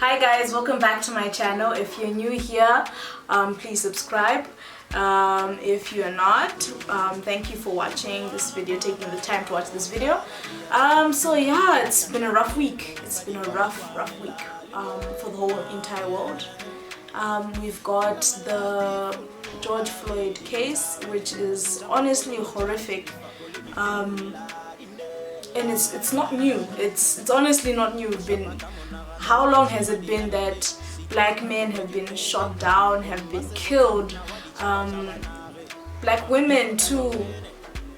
Hi guys, welcome back to my channel. If you're new here, please subscribe. If you're not, thank you for watching this video, taking the time to watch this video. So yeah, it's been a rough week. It's been a rough week for the whole entire world. We've got the George Floyd case, which is honestly horrific. And it's not new. It's honestly not new. How long has it been that black men have been shot down, have been killed, black women too,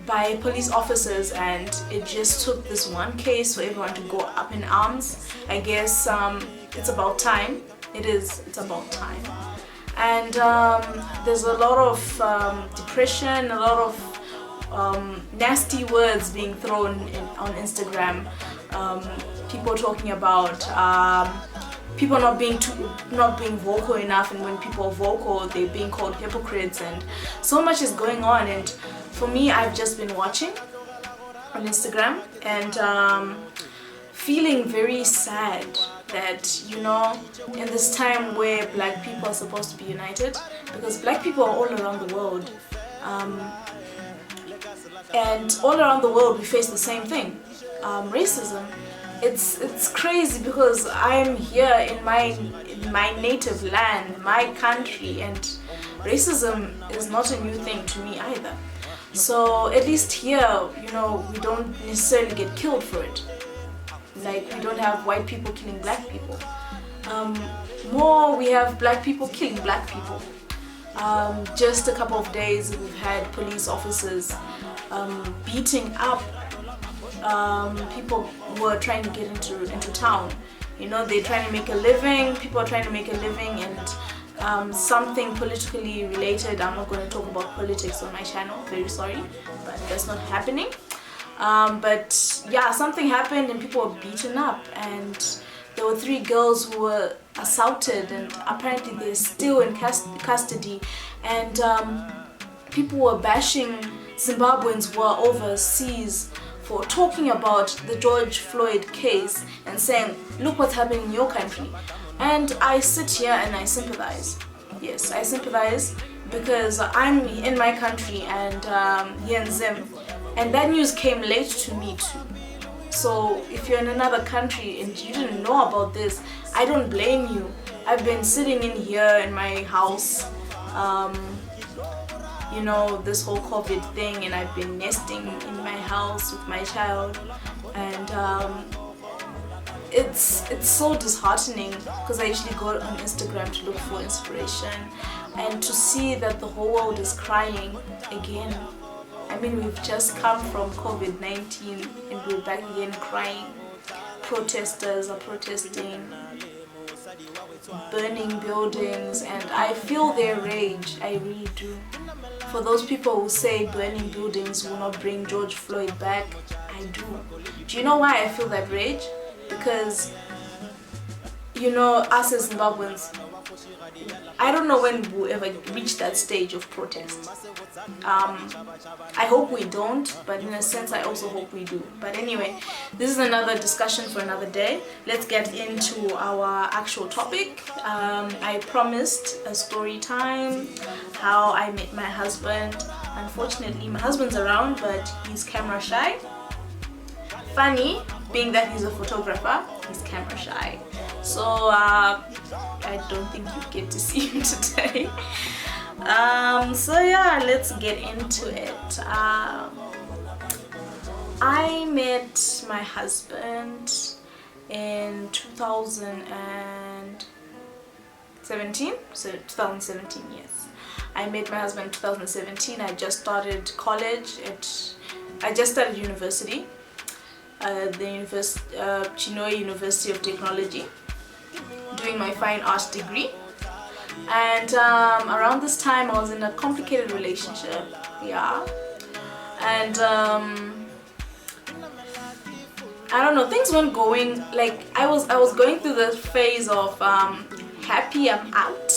by police officers, and it just took this one case for everyone to go up in arms. I guess it's about time. It's about time. And there's a lot of depression, a lot of nasty words being thrown on Instagram. People talking about people not being vocal enough, and when people are vocal, they're being called hypocrites, and so much is going on. And for me, I've just been watching on Instagram and feeling very sad that, you know, in this time where black people are supposed to be united, because black people are all around the world, and all around the world we face the same thing, racism. It's crazy because I'm here in my native land, my country, and racism is not a new thing to me either. So at least here, you know, we don't necessarily get killed for it. Like, we don't have white people killing black people. More, we have black people killing black people. Just a couple of days we've had police officers beating up people who are trying to get into town. You know, they're trying to make a living. People are trying to make a living, and something politically related. I'm not going to talk about politics on my channel, very sorry, but that's not happening. But yeah, something happened and people were beaten up, and there were 3 girls who were assaulted, and apparently they're still in custody. And people were bashing Zimbabweans who are overseas for talking about the George Floyd case and saying, look what's happening in your country. And I sit here and I sympathize. Yes, I sympathize because I'm in my country and here in Zim, and that news came late to me too. So if you're in another country and you didn't know about this, I don't blame you. I've been sitting in here in my house, you know, this whole COVID thing, and I've been nesting in my house with my child, and it's so disheartening because I usually go on Instagram to look for inspiration, and to see that the whole world is crying again. I mean, we've just come from COVID-19 and we're back again crying. Protesters are protesting, burning buildings, and I feel their rage. I really do. For those people who say burning buildings will not bring George Floyd back, I do. Do you know why I feel that rage? Because, you know, us as Zimbabweans, I don't know when we'll ever reach that stage of protest. I hope we don't, but in a sense I also hope we do. But anyway, this is another discussion for another day. Let's get into our actual topic. I promised a story time, how I met my husband. Unfortunately, my husband's around, but he's camera shy. Funny, being that he's a photographer, he's camera shy. So I don't think you get to see him today. So yeah, let's get into it. I met my husband in 2017. So 2017, yes. I met my husband in 2017. I just started college. I just started university. The Chinhoyi University of Technology, doing my fine arts degree. And around this time I was in a complicated relationship, yeah, and I don't know, things weren't going, like, I was going through the phase of happy I'm out.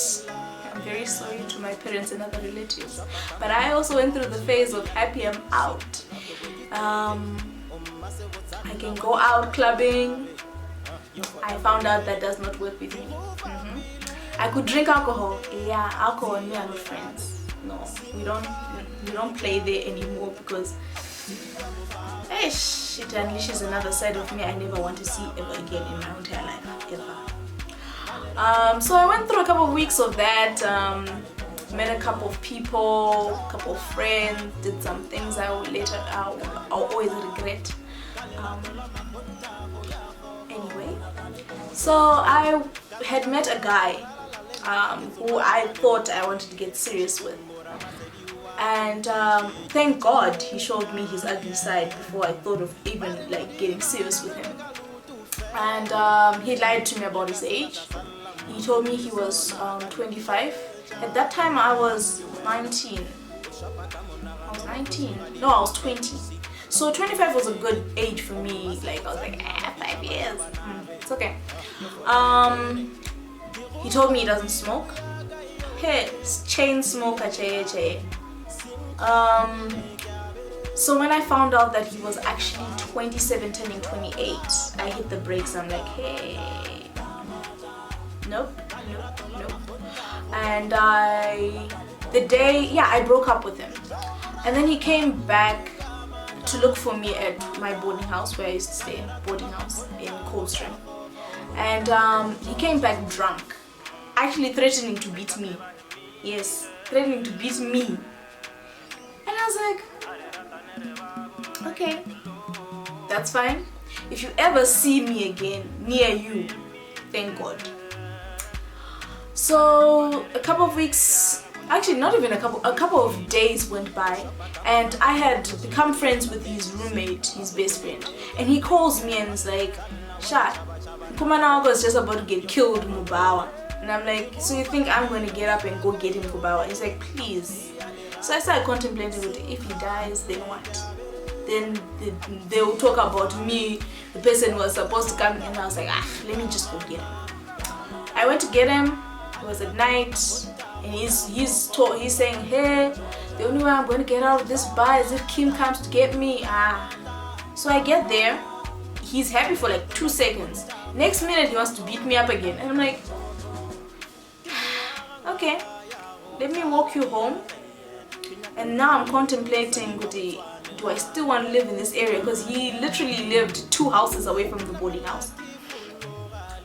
I'm very sorry to my parents and other relatives, but I also went through the phase of happy I'm out. I can go out clubbing, I found out that does not work with me. I could drink alcohol. Yeah, alcohol and me are not friends. No, we don't play there anymore because it unleashes another side of me I never want to see ever again in my entire life, ever. So I went through a couple of weeks of that. Met a couple of people, a couple of friends, did some things I'll always regret. Anyway, so I had met a guy who I thought I wanted to get serious with, and thank God he showed me his ugly side before I thought of even like getting serious with him. And he lied to me about his age. He told me he was 25. At that time I was 19. I was 19. No, I was 20. So 25 was a good age for me. Like I was like, 5 years. It's okay. He told me he doesn't smoke. Hey, chain smoker, che. So when I found out that he was actually 27 turning 28, I hit the brakes. I'm like, hey, nope. And I broke up with him. And then he came back to look for me at my boarding house where I used to stay, boarding house in Coldstream. And he came back drunk, actually threatening to beat me. Yes, threatening to beat me. And I was like, okay, that's fine. If you ever see me again near you, thank God. So a couple of weeks, actually not even a couple of days went by, and I had become friends with his roommate, his best friend. And he calls me and is like, Sha, Kumana was just about to get killed in Mubawa. And I'm like, so you think I'm going to get up and go get him Mubawa? He's like, please. So I started contemplating, if he dies, then what? Then they will talk about me, the person who was supposed to come in. And I was like, let me just go get him. I went to get him. It was at night, and he's saying, hey, the only way I'm going to get out of this bar is if Kim comes to get me. So I get there. He's happy for like 2 seconds. Next minute he wants to beat me up again, and I'm like, okay, let me walk you home. And now I'm contemplating, do I still want to live in this area? Because he literally lived 2 houses away from the boarding house.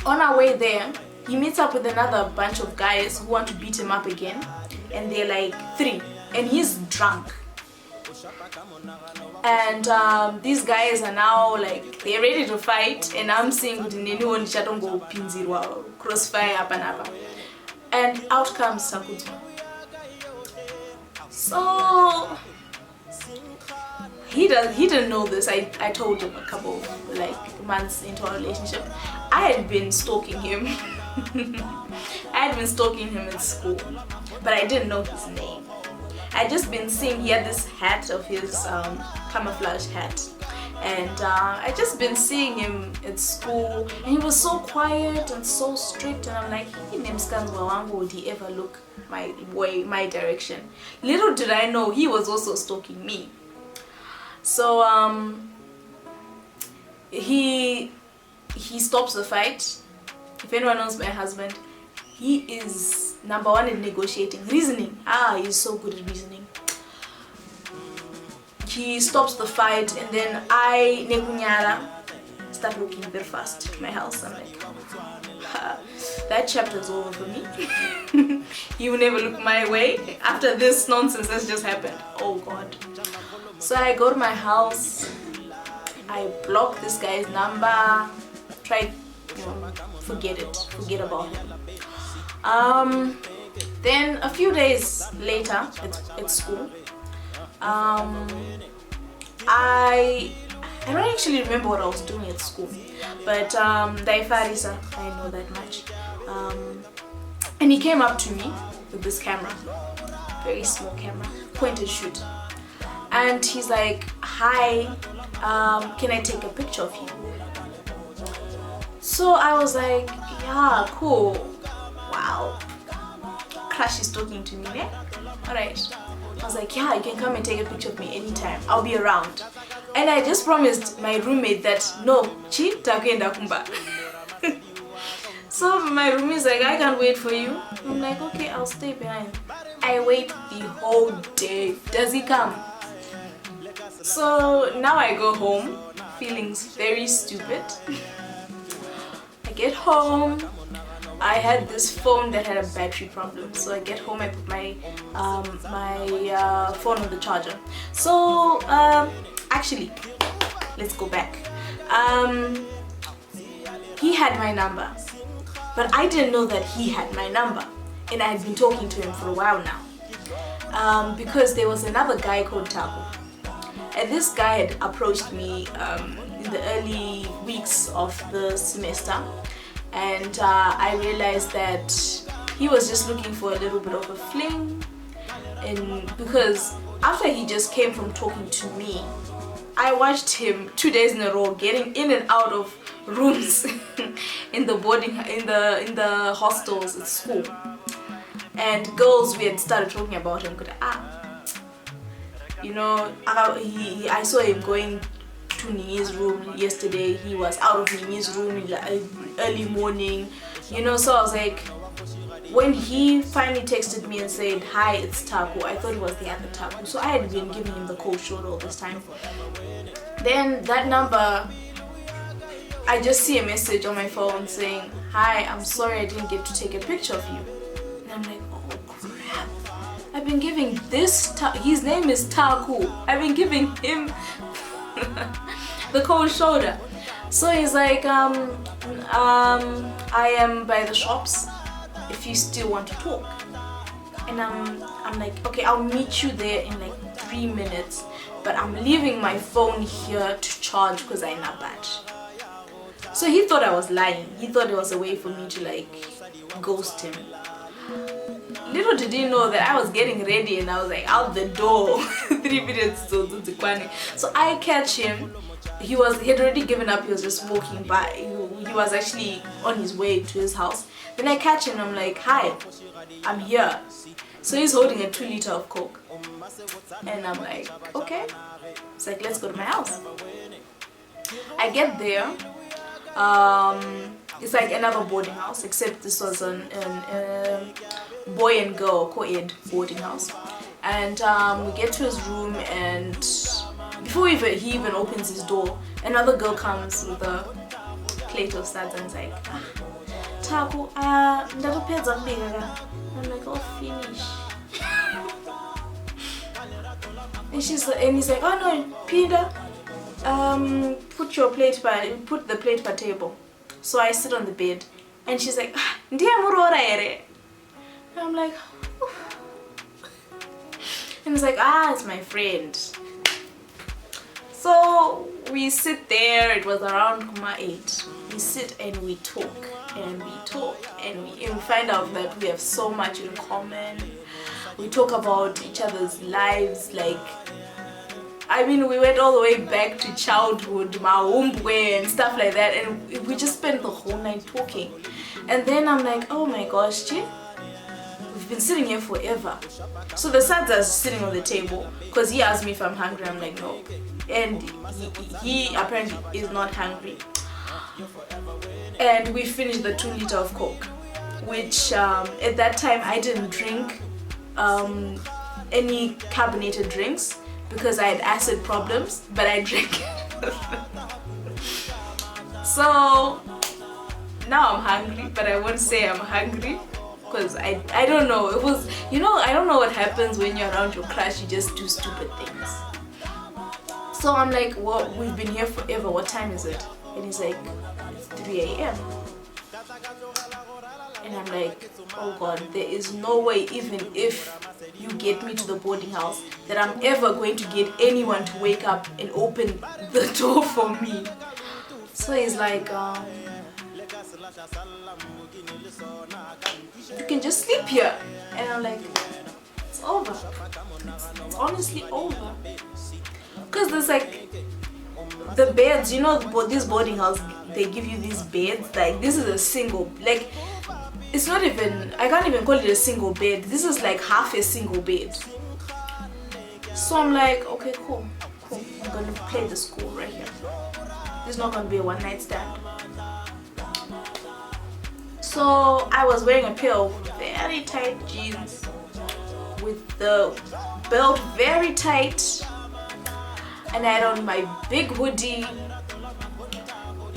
On our way there, he meets up with another bunch of guys who want to beat him up again, and they're like 3, and he's drunk. And these guys are now like, they're ready to fight, and I'm seeing crossfire up and up, and out comes Sakutma. So he didn't know this. I told him a couple of like months into our relationship. I had been stalking him. I had been stalking him in school, but I didn't know his name. I'd just been seeing, he had this hat of his, camouflage hat, and I'd just been seeing him at school, and he was so quiet and so strict, and I'm like, would he ever look my way, my direction? Little did I know he was also stalking me. So he stops the fight. If anyone knows my husband, he is #1 in negotiating, reasoning. He's so good at reasoning. He stops the fight, and then I, Negunyara, start walking very fast to my house. I'm like, that chapter's over for me. He will never look my way after this nonsense that's just happened. Oh God. So I go to my house, I block this guy's number, try, forget about him. Then a few days later at school, I don't actually remember what I was doing at school, but Daifarisa, I know that much. And he came up to me with this camera, very small camera, point and shoot. And he's like, hi, can I take a picture of you? So I was like, yeah, cool. Wow. Crush is talking to me, eh? Alright. I was like, yeah, you can come and take a picture of me anytime. I'll be around. And I just promised my roommate that, no, chi takenda kumba. So my roomie is like, I can't wait for you. I'm like, okay, I'll stay behind. I wait the whole day. Does he come? So now I go home feeling very stupid. I get home. I had this phone that had a battery problem, so I get home, I put my phone on the charger. So actually, let's go back. He had my number, but I didn't know that he had my number, and I had been talking to him for a while now, because there was another guy called Taku, and this guy had approached me in the early weeks of the semester. And I realized that he was just looking for a little bit of a fling, and because after he just came from talking to me, I watched him 2 days in a row getting in and out of rooms in the hostels at school, and girls, we had started talking about him. You know, I saw him going to Nini's room yesterday. He was out of Nini's room early morning, you know. So I was like, when he finally texted me and said, hi, it's Taku, I thought it was the other Taku. So I had been giving him the cold shoulder all this time. Then that number, I just see a message on my phone saying, hi, I'm sorry I didn't get to take a picture of you. And I'm like, oh crap, I've been giving this his name is Taku, I've been giving him the cold shoulder. So he's like, I am by the shops if you still want to talk. And I'm like, okay, I'll meet you there in like 3 minutes, but I'm leaving my phone here to charge because I'm not bad. So he thought I was lying. He thought it was a way for me to like ghost him. Little did he know that I was getting ready and I was like out the door 3 minutes to Zikwane. So I catch him. He had already given up. He was just walking by. He was actually on his way to his house. Then I catch him. I'm like, hi, I'm here. So he's holding a 2 liter of Coke, and I'm like, okay. It's like, let's go to my house. I get there. It's like another boarding house, except this was an boy and girl co-ed boarding house. And we get to his room, and before he even opens his door, another girl comes with a plate of salads and is like, Taku, ndakupedza kubika. I'm like, oh, finish. And he's like, oh no, Peter, put the plate per table. So I sit on the bed, and she's like, ndiye murora ere. And I'm like, oof. And it's like, it's my friend. So we sit there. It was around 8. We sit and we talk and we talk and we find out that we have so much in common. We talk about each other's lives. Like, I mean, we went all the way back to childhood, Maumbwe and stuff like that, and we just spent the whole night talking. And then I'm like, oh my gosh, Chi, we've been sitting here forever. So the Sadza is sitting on the table because he asked me if I'm hungry. I'm like, no. And he apparently is not hungry. And we finished the 2 liter of Coke, which at that time I didn't drink any carbonated drinks because I had acid problems, but I drank it. So now I'm hungry, but I won't say I'm hungry because I don't know. It was, you know, I don't know what happens when you're around your crush. You just do stupid things. So I'm like, well, we've been here forever. What time is it? And he's like, it's 3 a.m. And I'm like, oh God, there is no way, even if you get me to the boarding house, that I'm ever going to get anyone to wake up and open the door for me. So he's like, you can just sleep here. And I'm like, it's over. It's honestly over. Because there's like the beds, you know, this boarding house, they give you these beds. Like, this is a single, like, it's not even, I can't even call it a single bed. This is like half a single bed. So I'm like, okay, cool. I'm gonna play the school right here. This is not gonna be a one-night stand. So I was wearing a pair of very tight jeans with the belt very tight, and I had on my big hoodie,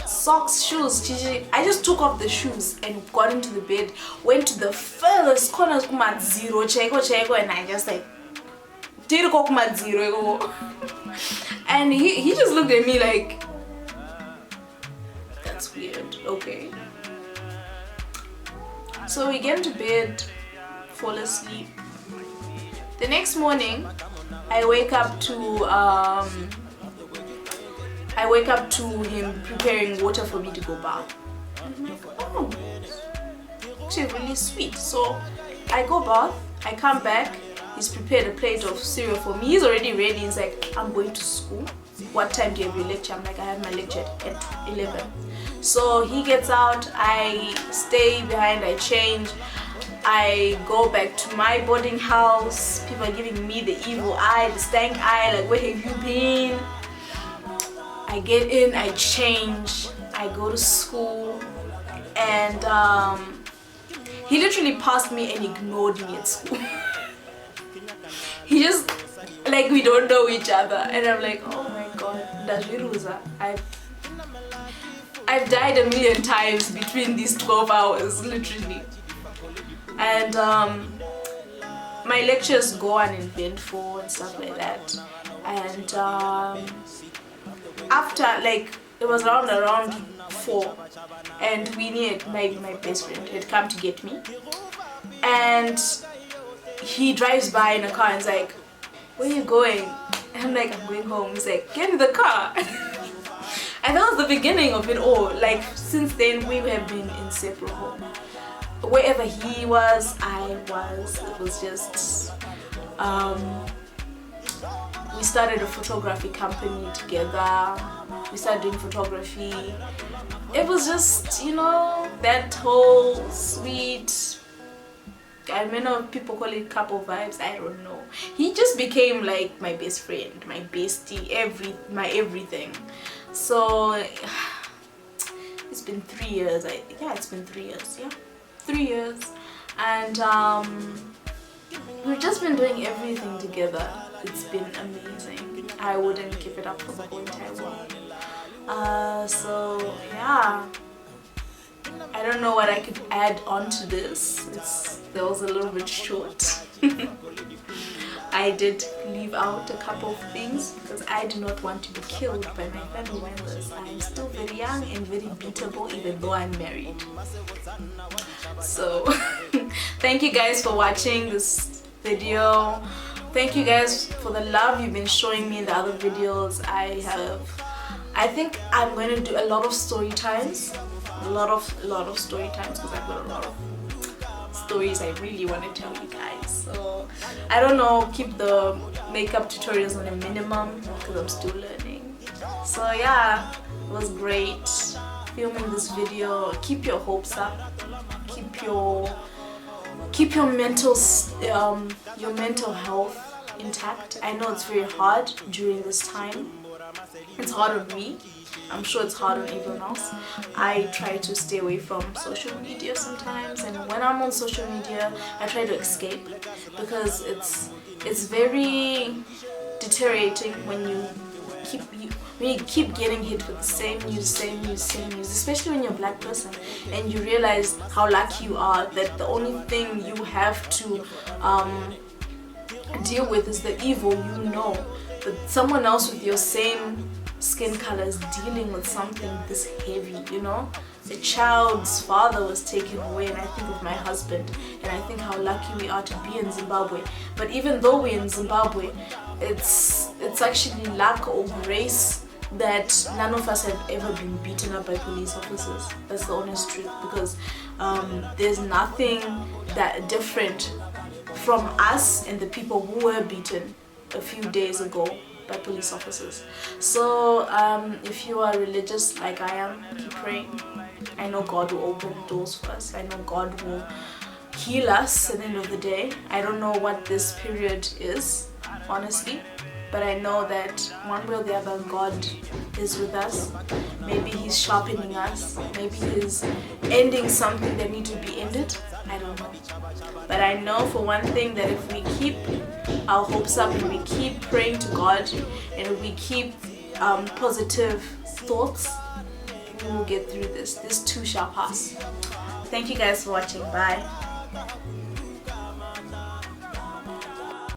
socks, shoes. I just took off the shoes and got into the bed, went to the furthest corners zero cheko, and I just like did zero. And he just looked at me like, that's weird. Okay. So we get into bed, fall asleep. The next morning, I wake up to him preparing water for me to go bath. I'm like, oh, actually really sweet. So I go bath, I come back, he's prepared a plate of cereal for me. He's already ready. He's like, I'm going to school. What time do you have your lecture? I'm like, I have my lecture at 11. So he gets out, I stay behind, I change, I go back to my boarding house. People are giving me the evil eye, the stank eye, like, where have you been? I get in, I change, I go to school, and he literally passed me and ignored me at school. He just, like, we don't know each other, and I'm like, oh my god, Ndaziruza. I've died a million times between these 12 hours, literally. And my lectures go uneventful and stuff like that. And after, like, it was around 4, and Winnie, my best friend, had come to get me, and he drives by in a car and is like, where are you going? And I'm like, I'm going home. He's like, get in the car. And that was the beginning of it all. Like, since then we have been inseparable. Wherever he was, I was. It was just we started a photography company together. We started doing photography. It was just, you know, that whole sweet, I mean, people call it couple vibes, I don't know. He just became like my best friend, my bestie, my everything. So it's been 3 years. It's been 3 years. Yeah, 3 years, and we've just been doing everything together. It's been amazing. I wouldn't give it up for the whole entire world. So yeah, I don't know what I could add on to this. That was a little bit short. I did leave out a couple of things because I do not want to be killed by my family members. I'm still very young and very beatable, even though I'm married. So thank you guys for watching this video. Thank you guys for the love you've been showing me in the other videos. I think I'm going to do a lot of story times. A lot of story times because I've got a lot of stories I really want to tell you guys. So I don't know, keep the makeup tutorials on a minimum because I'm still learning. So yeah, it was great filming this video. Keep your hopes up, keep your mental health intact. I know it's very hard during this time. It's hard on me. I'm sure it's hard on everyone else. I try to stay away from social media sometimes, and when I'm on social media I try to escape because it's very deteriorating when you keep getting hit with the same news, especially when you're a black person and you realize how lucky you are that the only thing you have to deal with is the evil, you know, but someone else with your same skin color is dealing with something this heavy, you know. The child's father was taken away, and I think of my husband, and I think how lucky we are to be in Zimbabwe. But even though we're in Zimbabwe, it's actually luck or grace that none of us have ever been beaten up by police officers. That's the honest truth, because there's nothing that different from us and the people who were beaten a few days ago by police officers. So if you are religious like I am, keep praying. I know God will open doors for us. I know God will heal us at the end of the day. I don't know what this period is, honestly, but I know that one way or the other God is with us, Maybe he's sharpening us. Maybe he's ending something that needs to be ended. I don't know. But I know for one thing that if we keep our hopes up and we keep praying to God and we keep positive thoughts, we will get through this. This too shall pass. Thank you guys for watching. Bye.